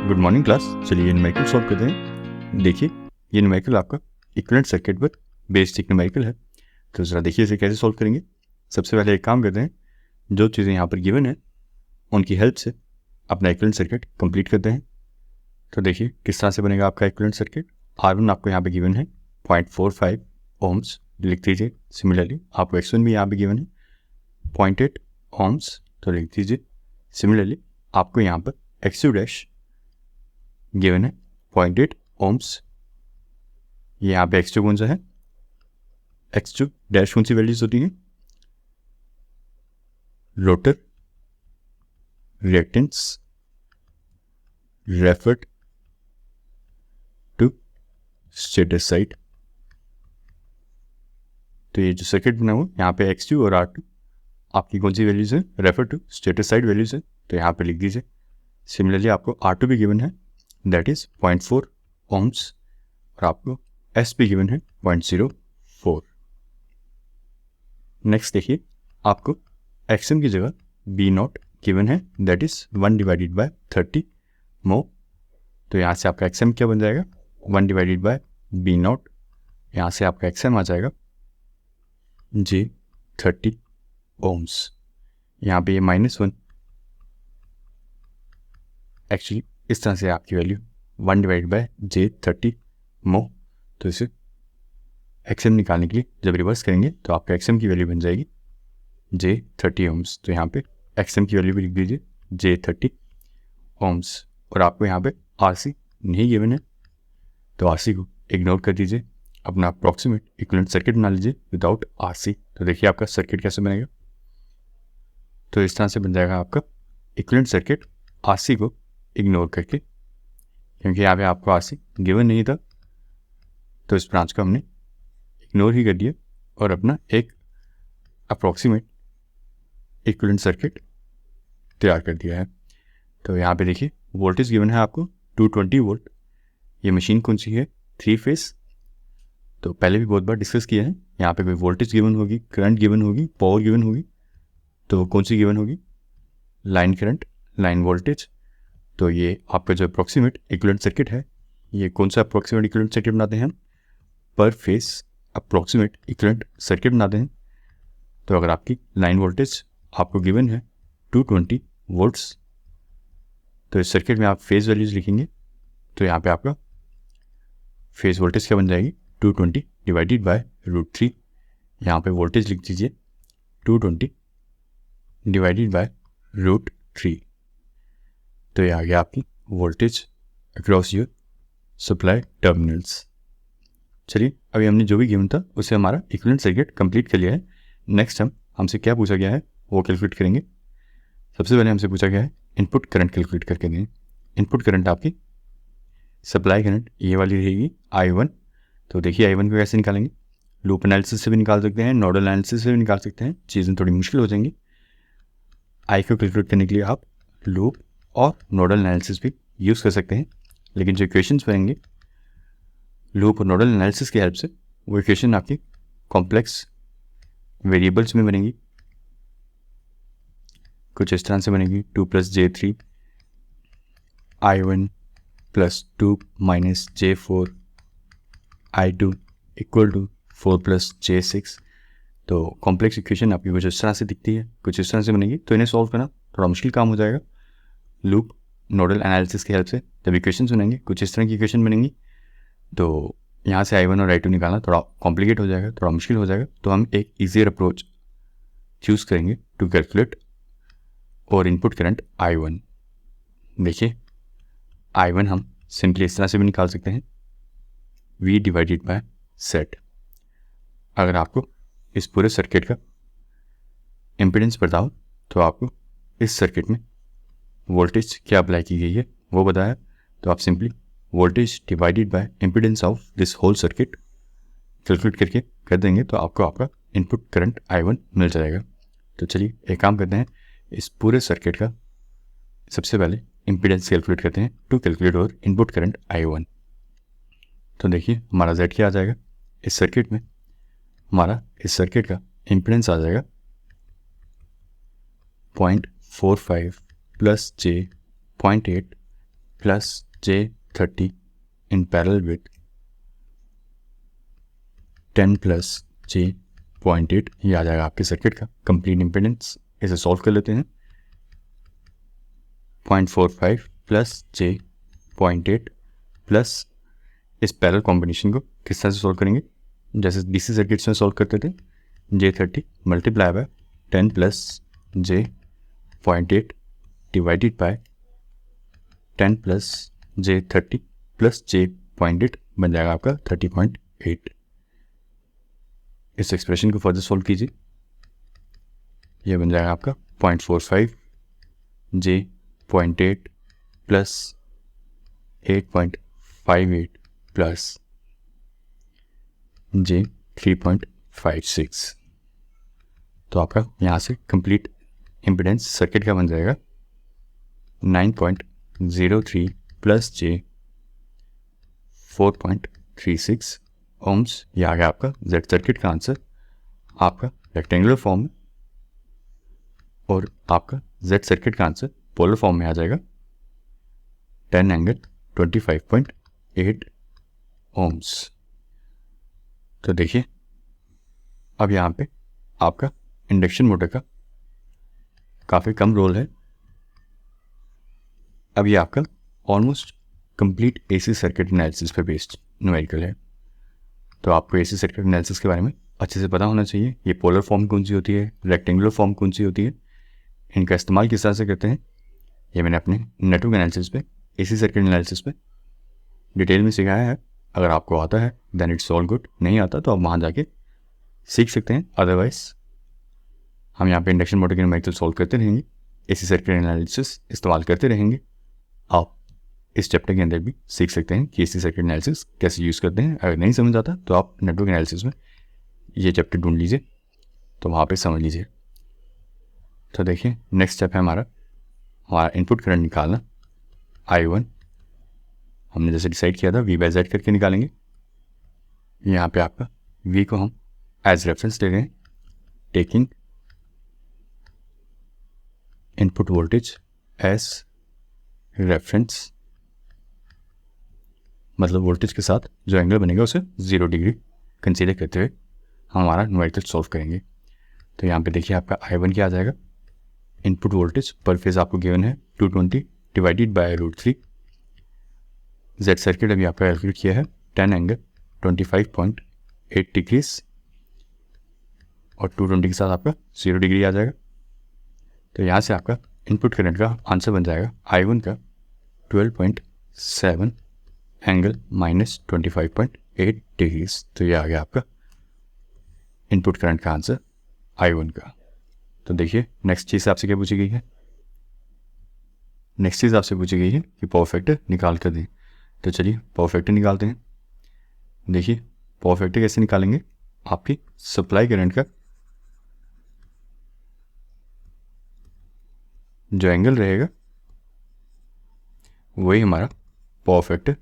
Good morning class. चलिए ये numerical solve करते हैं। देखिए ये न्यूमेरिकल आपका इक्विवेलेंट सर्किट पर बेस्ड एक न्यूमेरिकल है। तो ज़रा देखिए इसे कैसे सॉल्व करेंगे। सबसे पहले एक काम करते हैं, जो चीज़ें यहाँ पर गिवन है उनकी हेल्प से अपना इक्विवेलेंट सर्किट कंप्लीट करते हैं। तो देखिए किस तरह से बनेगा आपका इक्विवेलेंट सर्किट। R1 आपको यहाँ पे गिवन है 0.45 ओम्स, लिख दीजिए। सिमिलरली आपको X1 भी यहाँ पे गिवन है 0.8 ओम्स, तो लिख दीजिए। सिमिलरली आपको यहाँ पर X2 डैश गिवन है 0.8 ओम्स। ये यहाँ पे X2 कौन सा है, X2 डैश कौन सी वैल्यूज होती हैं, rotor reactance referred to stator side. तो ये जो सर्किट बना हुआ यहाँ पे X2 और R2 आपकी कौन सी वैल्यूज है, refer to stator side values है, तो यहाँ पे लिख दीजिए। सिमिलरली आपको R2 भी गिवन है, दैट इज 0.4 ओम्स, और आपको S भी गिवन है 0.04। नेक्स्ट देखिए आपको XM की जगह B0 गिवन है, दैट इज 1/30 mho। तो यहाँ से आपका XM क्या बन जाएगा, 1/B0। यहाँ से आपका XM आ जाएगा J30 ओम्स। यहाँ पे ये -1, एक्चुअली इस तरह से आपकी वैल्यू 1/J30 mho। तो इसे XM निकालने के लिए जब रिवर्स करेंगे तो आपका XM की वैल्यू बन जाएगी J30 ओम्स। तो यहाँ पे XM की वैल्यू भी लिख दीजिए J30 ओम्स। और आपको यहाँ पे RC नहीं गिवन है, तो RC को इग्नोर कर दीजिए, अपना अप्रॉक्सीमेट इक्विवेलेंट सर्किट बना लीजिए विदाउट RC। तो देखिए आपका सर्किट कैसे बनेगा। तो इस तरह से बन जाएगा आपका इक्विवेलेंट सर्किट RC को इग्नोर करके, क्योंकि यहाँ पे आपको RC गिवन नहीं था, तो इस ब्रांच को हमने इग्नोर ही कर दिया और अपना एक अप्रॉक्सीमेट इक्विवेलेंट सर्किट तैयार कर दिया है। तो यहाँ पे देखिए वोल्टेज गिवन है आपको 220 वोल्ट। ये मशीन कौन सी है, 3 फेस। तो पहले भी बहुत बार डिस्कस किया है, यहाँ पे कोई वोल्टेज गिवन होगी, करंट गिवन होगी, पावर गिवन होगी, तो कौन सी गिवन होगी, लाइन करंट, लाइन वोल्टेज। तो ये आपका जो अप्रॉक्सीमेट इक्विवेलेंट सर्किट है, ये कौन सा अप्रॉक्सीमेट इक्विवेलेंट सर्किट बनाते हैं हम, पर फेस अप्रॉक्सीमेट इक्विवेलेंट सर्किट बनाते हैं। तो अगर आपकी लाइन वोल्टेज आपको गिवन है 220 वोल्ट्स, तो इस सर्किट में आप फेज वैल्यूज लिखेंगे। तो यहाँ पे आपका फेज वोल्टेज क्या बन जाएगी, 220 डिवाइडेड बाय √3। यहाँ पे वोल्टेज लिख दीजिए 220 डिवाइडेड बाय √3। तो ये आ गया आपकी voltage across your supply terminals. चलिए अभी हमने जो भी गिवन था उससे हमारा इक्विवेलेंट सर्किट कंप्लीट कर लिया है। नेक्स्ट हमसे क्या पूछा गया है वो कैलकुलेट करेंगे। सबसे पहले हमसे पूछा गया है इनपुट करंट कैलकुलेट करके दें। इनपुट करंट आपकी सप्लाई करंट ये वाली रहेगी I1। तो देखिए I1 को कैसे निकालेंगे, लूप एनालिसिस से भी निकाल सकते हैं, नोडल एनालिसिस से भी निकाल सकते हैं, चीज़ें थोड़ी मुश्किल हो जाएंगी। I को कैलकुलेट करने के लिए आप लूप और नोडल एनालिसिस भी यूज़ कर सकते हैं, लेकिन जो इक्वेशंस बनेंगे लूप और नोडल एनालिसिस की हेल्प से, वो इक्वेशन आपकी कॉम्प्लेक्स वेरिएबल्स में बनेगी। कुछ इस तरह से बनेगी 2 + J3 I1 + 2 - J4 I2 = 4 + J6। तो कॉम्प्लेक्स इक्वेशन आपकी कुछ इस तरह से दिखती है, कुछ इस तरह से बनेगी। तो इन्हें सॉल्व करना थोड़ा मुश्किल काम हो जाएगा। लूप नोडल एनालिसिस की हेल्प से जब इक्वेशंस बनेंगे कुछ इस तरह की इक्वेशन बनेंगी, तो यहाँ से I1 और I2 निकालना थोड़ा कॉम्प्लिकेट हो जाएगा, थोड़ा मुश्किल हो जाएगा। तो हम एक ईजियर अप्रोच चूज़ करेंगे टू कैलकुलेट और इनपुट करंट I1। देखिए I1 हम सिंपली इस तरह से भी निकाल सकते हैं, V डिवाइडेड बाय सेट। अगर आपको इस पूरे सर्किट का इम्पीडेंस पता हो तो आपको इस सर्किट में वोल्टेज क्या अप्लाई की गई है वो बताया, तो आप simply voltage divided by impedance of this whole circuit calculate करके कर देंगे, तो आपको आपका इनपुट करंट I1 मिल जाएगा। तो चलिए एक काम करते हैं, इस पूरे सर्किट का सबसे पहले इम्पीडेंस कैलकुलेट करते हैं टू कैलकुलेट और इनपुट करंट I1। तो देखिए हमारा Z क्या आ जाएगा, इस सर्किट में हमारा इस सर्किट का इम्पीडेंस आ जाएगा 0.45 + J 0.8 plus J30 in parallel with 10 plus J.8, ये आ जाएगा आपके सर्किट का कंप्लीट इम्पीडेंस। इसे सॉल्व कर लेते हैं। 0.45 प्लस J.8 प्लस इस पैरेलल कॉम्बिनेशन को किस तरह से सॉल्व करेंगे, जैसे डीसी सर्किट्स में सॉल्व करते थे। J30 multiply by 10 plus J.8 divided by 10 plus J30 plus J.8 बन जाएगा आपका 30.8। इस एक्सप्रेशन को फर्दर सॉल्व कीजिए, यह बन जाएगा आपका 0.45 J.8 प्लस 8.58 प्लस J3.56। तो आपका यहाँ से कंप्लीट इम्पीडेंस सर्किट का बन जाएगा 9.03 प्लस J4.36 ओम्स। ये आ गया आपका जेड सर्किट का आंसर। आपका रेक्टेंगुलर फॉर्म में और आपका जेड सर्किट का आंसर पोलर फॉर्म में आ जाएगा 10 एंगल 25.8 ओम्स। तो देखिए अब यहाँ पे आपका इंडक्शन मोटर का काफ़ी कम रोल है। अब ये आपका almost complete AC circuit analysis पे बेस्ड न्यूमेरिकल है। तो आपको एसी सर्किट एनालिसिस के बारे में अच्छे से पता होना चाहिए। ये पोलर फॉर्म कौन सी होती है, रेक्टेंगुलर फॉर्म कौन सी होती है, इनका इस्तेमाल किस तरह से करते हैं, ये मैंने अपने नेटवर्क एनालिसिस पे, एसी सर्किट एनालिसिस पे डिटेल में सिखाया है। अगर आपको आता है देन इट्स ऑल गुड, नहीं आता तो आप वहाँ जाके सीख सकते हैं। अदरवाइज हम यहाँ पे इंडक्शन मोटर के न्यूमेरिकल सॉल्व करते रहेंगे, एसी सर्किट एनालिसिस इस्तेमाल करते रहेंगे। आप इस चैप्टर के अंदर भी सीख सकते हैं कि एसी सर्किट एनालिसिस कैसे यूज़ करते हैं। अगर नहीं समझ आता तो आप नेटवर्क एनालिसिस में ये चैप्टर ढूंढ लीजिए, तो वहाँ पे समझ लीजिए। तो देखिए नेक्स्ट स्टेप है हमारा इनपुट करंट निकालना I1। हमने जैसे डिसाइड किया था V/Z करके निकालेंगे। यहाँ पे आपका V को हम एज रेफरेंस ले रहे हैं, taking input voltage as reference, मतलब वोल्टेज के साथ जो एंगल बनेगा उसे 0 डिग्री कंसीडर करते हुए हम हमारा न्यूमेरिकल सॉल्व करेंगे। तो यहाँ पे देखिए आपका I1 क्या आ जाएगा, इनपुट वोल्टेज पर फेज आपको गिवन है 220 डिवाइडेड बाय √3। जेड सर्किट अभी आपका कैलकुलेट किया है 10 एंगल 25.8 डिग्रीज और 220 के साथ आपका 0 डिग्री आ जाएगा। तो यहाँ से आपका इनपुट करंट का आंसर बन जाएगा I1 का 12.7 एंगल -25.8 डिग्रीज। तो ये आ गया आपका इनपुट करंट का आंसर I1 का। तो देखिए नेक्स्ट चीज़ आपसे क्या पूछी गई है, नेक्स्ट चीज़ आपसे पूछी गई है कि पावर फैक्टर निकाल कर दें। तो चलिए पावर फैक्टर निकालते हैं। देखिए पावर फैक्टर कैसे निकालेंगे, आपकी सप्लाई करंट का जो एंगल रहेगा वही हमारा पावर फैक्टर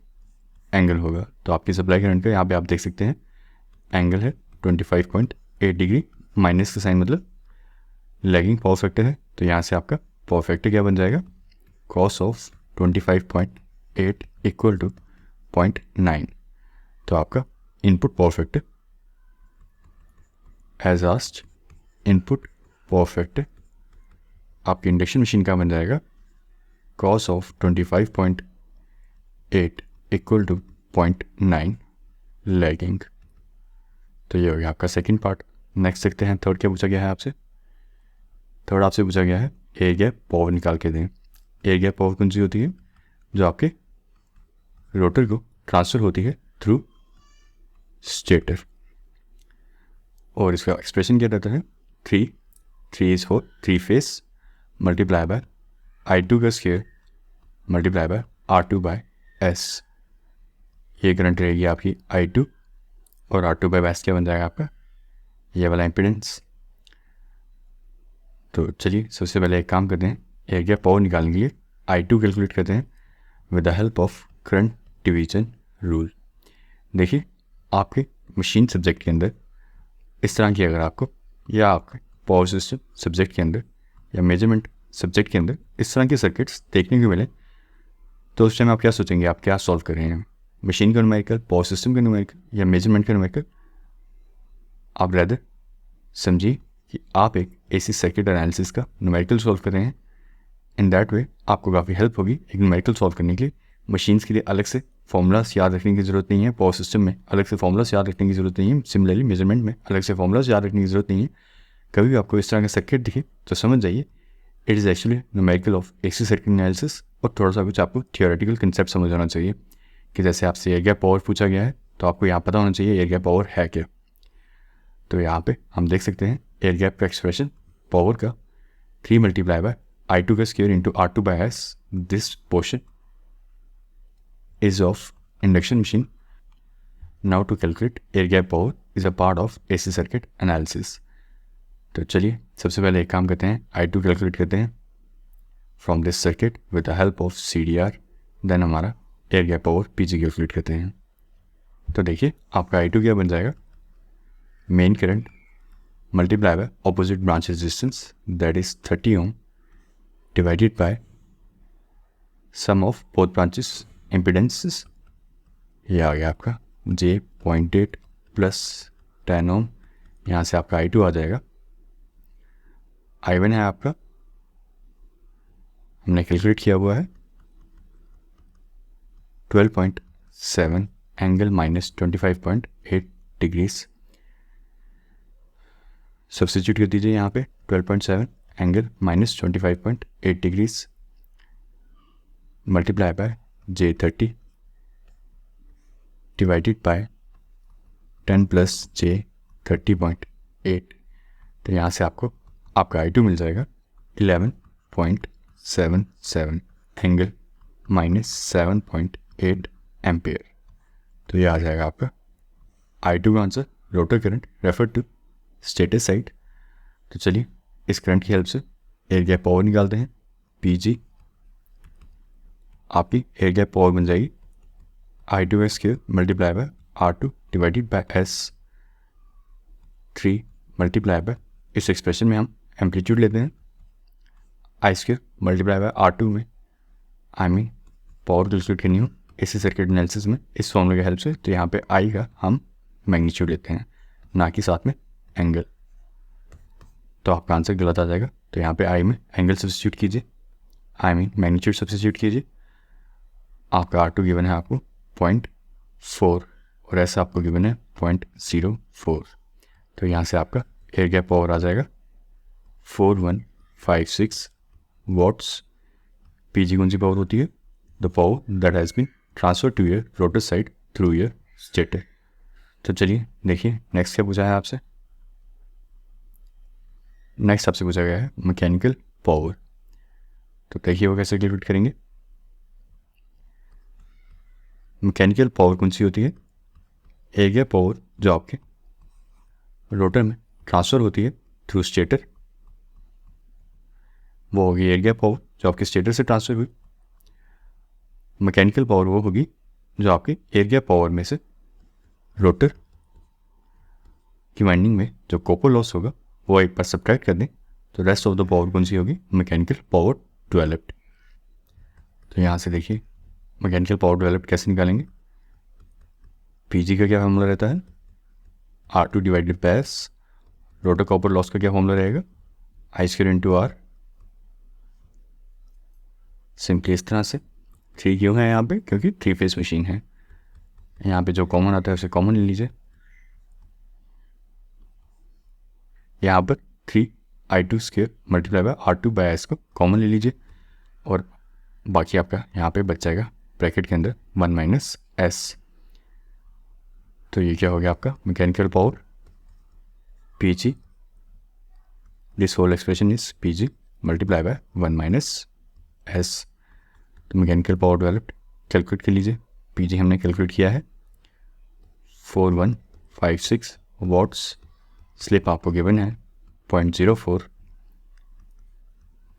एंगल होगा। तो आपकी सप्लाई करंट का यहाँ पे आप देख सकते हैं एंगल है 25.8 डिग्री, माइनस का साइन मतलब लैगिंग पावर फैक्टर है। तो यहाँ से आपका पावर फैक्टर क्या बन जाएगा, cos ऑफ 25.8 इक्वल टू 0.9। तो आपका input power factor as asked, input power factor आपकी इंडक्शन मशीन का बन जाएगा cos of 25.8 equal to 0.9 lagging. तो ये हो गया आपका सेकंड पार्ट। नेक्स्ट देखते हैं थर्ड क्या पूछा गया है आपसे। थर्ड आपसे पूछा गया है एयर गैप पावर निकाल के दें। एयर गैप पावर कौन सी होती है, जो आपके रोटर को ट्रांसफ़र होती है थ्रू स्टेटर। और इसका एक्सप्रेशन क्या रहता है, 3 is for 3 phase multiply by I2 का square multiply by R2 by S। ये करंट रहेगी आपकी I2 और R2 बाय S क्या बन जाएगा आपका ये वाला इम्पीडेंस। तो चलिए सबसे पहले एक काम करते हैं, एयर गैप पावर निकालने के लिए I2 कैलकुलेट करते हैं with the help of current division rule. देखिए आपके मशीन सब्जेक्ट के अंदर इस तरह की अगर आपको, या आपके पावर सिस्टम सब्जेक्ट के अंदर या मेजरमेंट सब्जेक्ट के अंदर इस तरह के सर्किट्स देखने को मिले तो उस टाइम आप क्या सोचेंगे, आप क्या सॉल्व कर रहे हैं, मशीन का न्यूमेरिकल, पावर सिस्टम का न्यूमेरिकल या मेजरमेंट का न्यूमेरिकल। आप रेदर समझिए कि आप एक एसी सर्किट एनालिसिस का न्यूमेरिकल सॉल्व कर रहे हैं। इन दैट वे आपको काफ़ी हेल्प होगी एक न्यूमेरिकल सॉल्व करने के लिए। मशीन्स के लिए अलग से फॉर्मूलाज याद रखने की ज़रूरत नहीं है, पावर सिस्टम में अलग से फॉर्मूलाज याद रखने की ज़रूरत नहीं है, सिमिलरली मेजरमेंट में अलग से फॉर्मूलाज याद रखने की ज़रूरत नहीं है। कभी भी आपको इस तरह का सर्किट दिखे तो समझ जाइए it is actually numerical of AC circuit analysis. और थोड़ा सा कुछ आपको थियोरेटिकल कंसेप्ट समझ आना चाहिए कि जैसे आपसे एयर गैप पावर पूछा गया है तो आपको यहाँ पता होना चाहिए एयर गैप पावर है क्या। तो यहाँ पे हम देख सकते हैं एयर गैप का एक्सप्रेशन पावर का 3 मल्टीप्लाई बाय I2 का square into R2 by S। This portion is of induction machine. Now to calculate air gap power is a part of AC circuit analysis. तो चलिए सबसे पहले एक काम करते हैं, I2 कैलकुलेट करते हैं from this circuit with the help of CDR। Then हमारा air gap power PG calculate करते हैं। तो देखिए आपका I2 क्या बन जाएगा, main current multiply by opposite branch resistance that is 30 ohm divided by sum of both branches impedances. ये आ गया आपका J.8 प्लस 10 ओम। यहाँ से आपका I2 आ जाएगा। I1 है आपका, हमने कैलकुलेट किया हुआ है 12.7 एंगल माइनस 25.8 डिग्रीज। सब्स्टिट्यूट कर दीजिए यहाँ पे 12.7 angle minus 25.8 degrees multiply by J30 divided by 10 plus J30.8। तो यहाँ से आपको आपका I2 मिल जाएगा 11.77 एंगल माइनस 7.8 एम्पियर। तो ये आ जाएगा आपका I2 का answer. Rotor current refer to stator side. तो चलिए इस करंट की हेल्प से एयर गैप पावर निकालते हैं। PG आपकी एयर गैप पावर बन जाएगी I2 का square multiply by R2 divided by S3 multiply by, इस एक्सप्रेशन में हम एम्पलीट्यूड लेते हैं I square multiply by R2 में पावर कैलकुलेट करनी हो एसी सर्किट एनालिसिस में इस फॉर्मूले की हेल्प से। तो यहाँ पे I का हम मैग्नीट्यूड लेते हैं, ना कि साथ में एंगल। तो आपका आंसर गलत आ जाएगा। तो यहाँ पे I में एंगल सब्स्टिट्यूट कीजिए, मैग्नीट्यूड सब्स्टिट्यूट कीजिए। आपका R2 गिवन है आपको 0.4 और ऐसा आपको गिवन है 0.04। तो यहाँ से आपका एयर गैप पावर आ जाएगा 4156 वॉट्स। PG कौन सी पावर होती है, the power that has been transfer to your rotor side through your stator. तो चलिए देखिए नेक्स्ट क्या पूछा है आपसे। नेक्स्ट आपसे पूछा गया है मैकेनिकल पावर। तो देखिए वो कैसे कैलकुलेट करेंगे। मैकेनिकल पावर कौन सी होती है, एयर गैप पावर जो आपके रोटर में ट्रांसफ़र होती है थ्रू स्टेटर, वो होगी एयर गैप पावर जो आपके स्टेटर से ट्रांसफ़र हुई। मैकेनिकल पावर वो होगी जो आपकी एयर गैप पावर में से रोटर की वाइंडिंग में जो कॉपर लॉस होगा वो एक बार सब्ट्रैक्ट कर दें तो रेस्ट ऑफ द पावर कौन सी होगी, मैकेनिकल पावर डेवलप्ड। तो यहाँ से देखिए मैकेनिकल पावर डेवलप्ड कैसे निकालेंगे। PG का क्या फॉर्मूला रहता है, R2 divided by S। Rotor copper loss का क्या फॉर्मूला रहेगा, I square into R। Simply इस तरह से 3 क्यों है यहाँ पे, क्योंकि 3 फेज मशीन है। यहाँ पे जो कॉमन आता है उसे कॉमन ले लीजिए। यहाँ पर 3I2 square multiply by R2 by S को कॉमन ले लीजिए और बाकी आपका यहाँ पे बच जाएगा ब्रैकेट के अंदर 1 माइनस S। तो ये क्या हो गया आपका mechanical power PG। This whole expression is PG multiply by 1 minus S। तो मैकेनिकल पावर डेवलप्ड कैलकुलेट कर लीजिए। PG हमने कैलकुलेट किया है 4156 वॉट्स। स्लिप आपको गिवन है 0.04।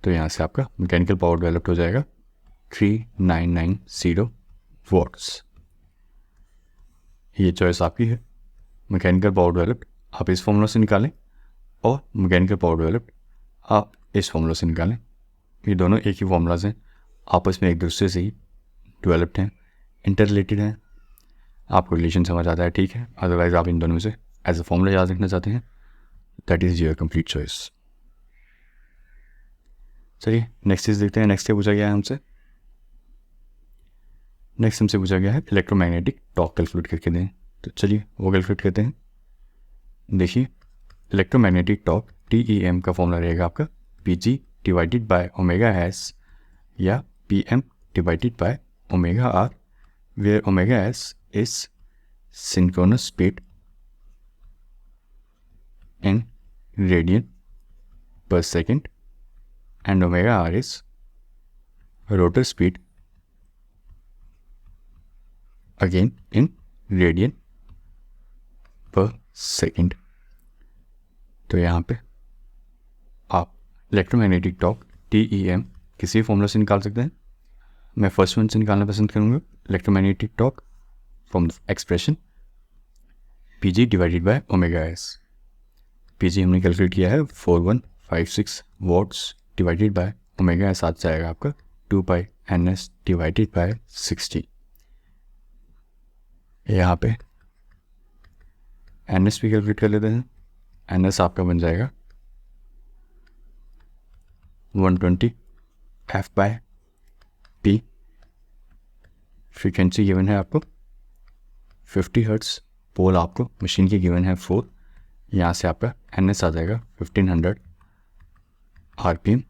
तो यहाँ से आपका मैकेनिकल पावर डेवलप्ड हो जाएगा 3990 वॉट्स। ये चॉइस आपकी है। मैकेनिकल पावर डेवलप्ड आप इस फॉर्मूला से निकालें और मैकेनिकल पावर डेवलप्ड आप इस फॉर्मूला से निकालें। ये दोनों एक ही फॉर्मूलाज हैं, आपस में एक दूसरे से ही डेवलप्ड हैं, इंटर रिलेटेड हैं, आपको रिलेशन समझ आता है, ठीक है। अदरवाइज आप इन दोनों में से एज अ फॉर्मूला याद रखना चाहते हैं, that is your complete choice. चलिए नेक्स्ट चीज़ देखते हैं। नेक्स्ट क्या पूछा गया है हमसे। नेक्स्ट हमसे पूछा गया है इलेक्ट्रोमैग्नेटिक टॉर्क कैलकुलेट करके दें। तो चलिए वो कैलकुलेट करते हैं। देखिए इलेक्ट्रोमैग्नेटिक टॉर्क TEM का फॉर्मूला रहेगा आपका PG divided by omega S या PM divided by omega R, where omega S is synchronous speed in radian per second and omega R is rotor speed again in radian per second। तो यहाँ पे आप electromagnetic torque TEM किसी formula से निकाल सकते हैं। मैं फर्स्ट वन से निकालना पसंद करूँगा, electromagnetic torque from expression PG divided by omega S। PG हमने कैलकुलेट किया है 4156 watts divided by omega S आ जाएगा आपका 2 पाई NS डिवाइडेड बाय 60। यहाँ पे NS भी कैलकुलेट कर लेते हैं। NS आपका बन जाएगा 120 F बाय P। फ्रीक्वेंसी गिवन है आपको 50 हर्ट्स, पोल आपको मशीन की गिवन है 4। यहाँ से आपका NS आ जाएगा 1500 RPM।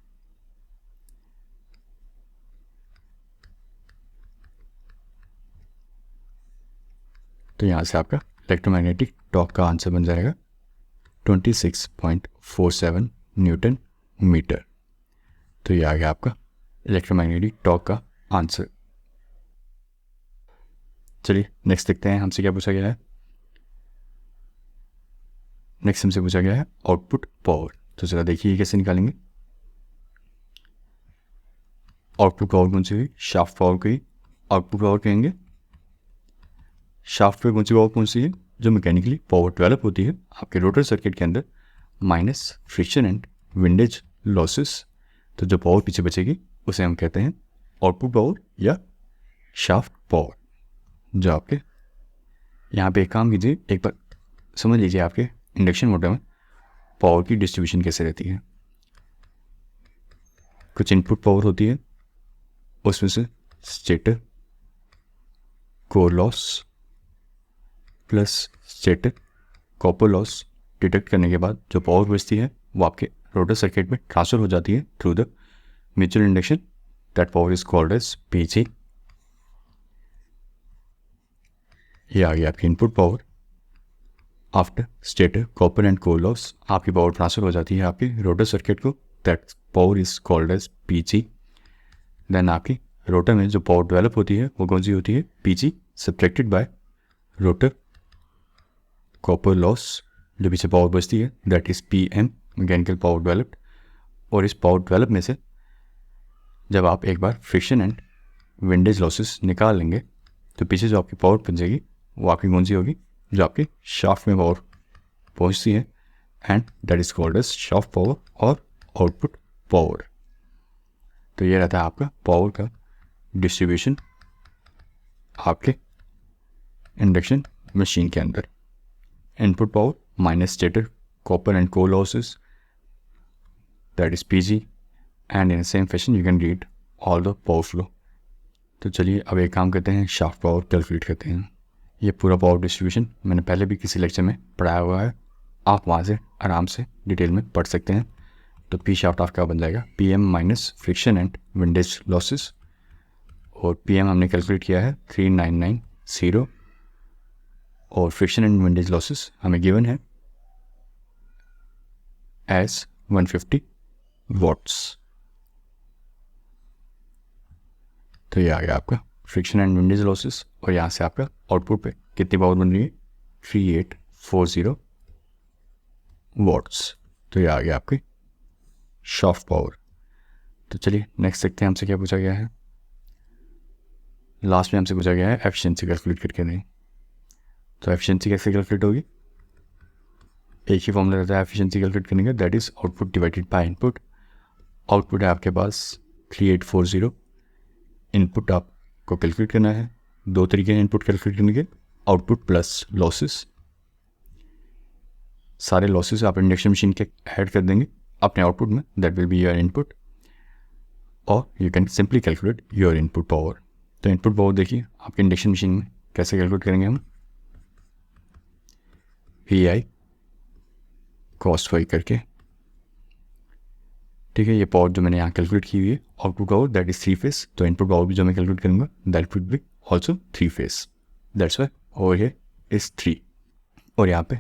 तो यहाँ से आपका इलेक्ट्रोमैग्नेटिक टॉर्क का आंसर बन जाएगा 26.47 न्यूटन मीटर। तो ये आ गया आपका इलेक्ट्रोमैग्नेटिक टॉर्क का आंसर। चलिए नेक्स्ट देखते हैं हमसे क्या पूछा गया है। नेक्स्ट हमसे पूछा गया है आउटपुट पावर। तो जरा देखिए कैसे निकालेंगे। आउटपुट पावर कौन सी हुई, शाफ्ट पावर की आउटपुट पावर कहेंगे। शाफ्ट पे कौन सी पावर कौन सी है, जो मैकेनिकली पावर डेवलप होती है आपके रोटर सर्किट के अंदर, minus friction and windage losses. तो जो पावर पीछे बचेगी उसे हम कहते हैं आउटपुट पावर या शाफ्ट पावर। जो आपके यहाँ पे एक काम कीजिए, एक बार समझ लीजिए आपके इंडक्शन मोटर में पावर की डिस्ट्रीब्यूशन कैसे रहती है। कुछ इनपुट पावर होती है, उसमें से stator core loss plus stator copper loss detect करने के बाद जो पावर बचती है वो आपके रोटर सर्किट में ट्रांसफर हो जाती है through the mutual induction. That power is called as PG। ये आ गया आपकी input power. After stator copper and core loss आपकी पावर ट्रांसफर हो जाती है आपके रोटर सर्किट को। That power is called as PG। Then आपकी रोटर में जो पावर डेवलप होती है वो कौन सी होती है, PG subtracted by rotor copper loss. जो पीछे पावर बचती है that is PM mechanical power developed. और इस पावर डेवलप में से जब आप एक बार फ्रिक्शन एंड विंडेज लॉसेस निकाल लेंगे तो पीछे जो आपकी पावर बच जाएगी वो आपकी कौन सी होगी, जो आपके शाफ्ट में पावर पहुंचती है, and that is called as shaft power और आउटपुट पावर। तो ये रहता है आपका पावर का डिस्ट्रीब्यूशन आपके इंडक्शन मशीन के अंदर। Input power minus stator copper and core losses, that is PG, and in same fashion you can read all the power flow. तो चलिए अब एक काम करते हैं, शाफ्ट पावर कैलकुलेट करते हैं। ये पूरा पावर डिस्ट्रीब्यूशन मैंने पहले भी किसी लेक्चर में पढ़ाया हुआ है, आप वहाँ से आराम से डिटेल में पढ़ सकते हैं। तो P शाफ्ट आपका बन जाएगा PM minus friction and windage losses, और PM हमने कैलकुलेट किया है 3990, और फ्रिक्शन एंड विंडेज लॉसेस हमें गिवन है एज 150 वॉट्स। तो ये आ गया आपका फ्रिक्शन एंड विंडेज लॉसेस, और यहाँ से आपका आउटपुट पे कितनी पावर बन रही है, 3840 वॉट्स। तो ये आ गया आपकी शाफ्ट पावर। तो चलिए नेक्स्ट देखते हैं हमसे क्या पूछा गया है। लास्ट में हमसे पूछा गया है एफिशिएंसी कैलकुलेट करके दें। तो एफिशिएंसी कैसे कैलकुलेट होगी, एक ही फॉर्मूला रहता है एफिशिएंसी कैलकुलेट करने का, that is output divided by input. Output है आपके पास 3840, इनपुट आप को कैलकुलेट करना है। दो तरीके हैं इनपुट कैलकुलेट करने के, आउटपुट प्लस लॉसेस। सारे लॉसेस आप इंडक्शन मशीन के ऐड कर देंगे अपने आउटपुट में, that will be your input, और you can simply calculate your input power. तो इनपुट पावर देखिए आपके इंडक्शन मशीन में कैसे कैलकुलेट करेंगे हम, VI cos फाई करके, ठीक है। ये पावर जो मैंने यहाँ कैलकुलेट की हुई है output power, that is 3 face. तो इनपुट पावर भी जो मैं कैलकुलेट करूँगा that will B also 3 face, that's why over here is 3। और यहाँ पे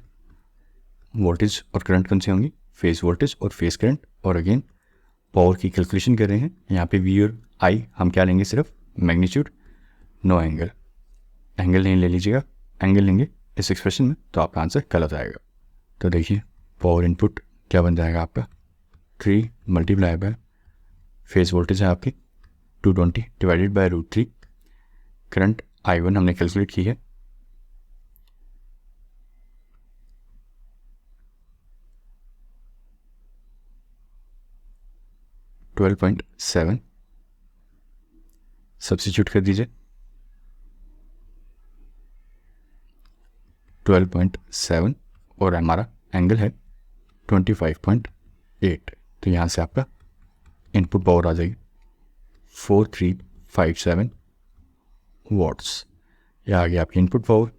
वोल्टेज और करंट कौन से होंगी, फेस वोल्टेज और फेस करंट। और अगेन पावर की कैलकुलेशन कर रहे हैं यहाँ पे V और I हम क्या लेंगे, सिर्फ मैग्नीट्यूड, नो एंगल। एंगल नहीं ले लीजिएगा, एंगल लेंगे इस एक्सप्रेशन में तो आपका आंसर गलत आएगा। तो देखिए पावर इनपुट क्या बन जाएगा आपका, 3 मल्टीप्लाई बाय फेस वोल्टेज है आपकी 220 डिवाइडेड बाय √3। करंट I1 हमने कैलकुलेट की है 12.7, सब्स्टिट्यूट कर दीजिए 12.7 और हमारा एंगल है 25.8। तो यहाँ से आपका इनपुट पावर आ जाएगी 4357 वॉट्स। यह आ गया आपकी इनपुट पावर।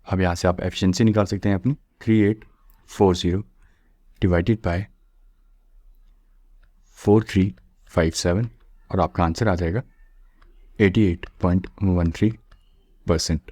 अब यहाँ से आप एफिशिएंसी निकाल सकते हैं अपनी, 3840 डिवाइडेड बाय 4357 और आपका आंसर आ जाएगा 88.13%।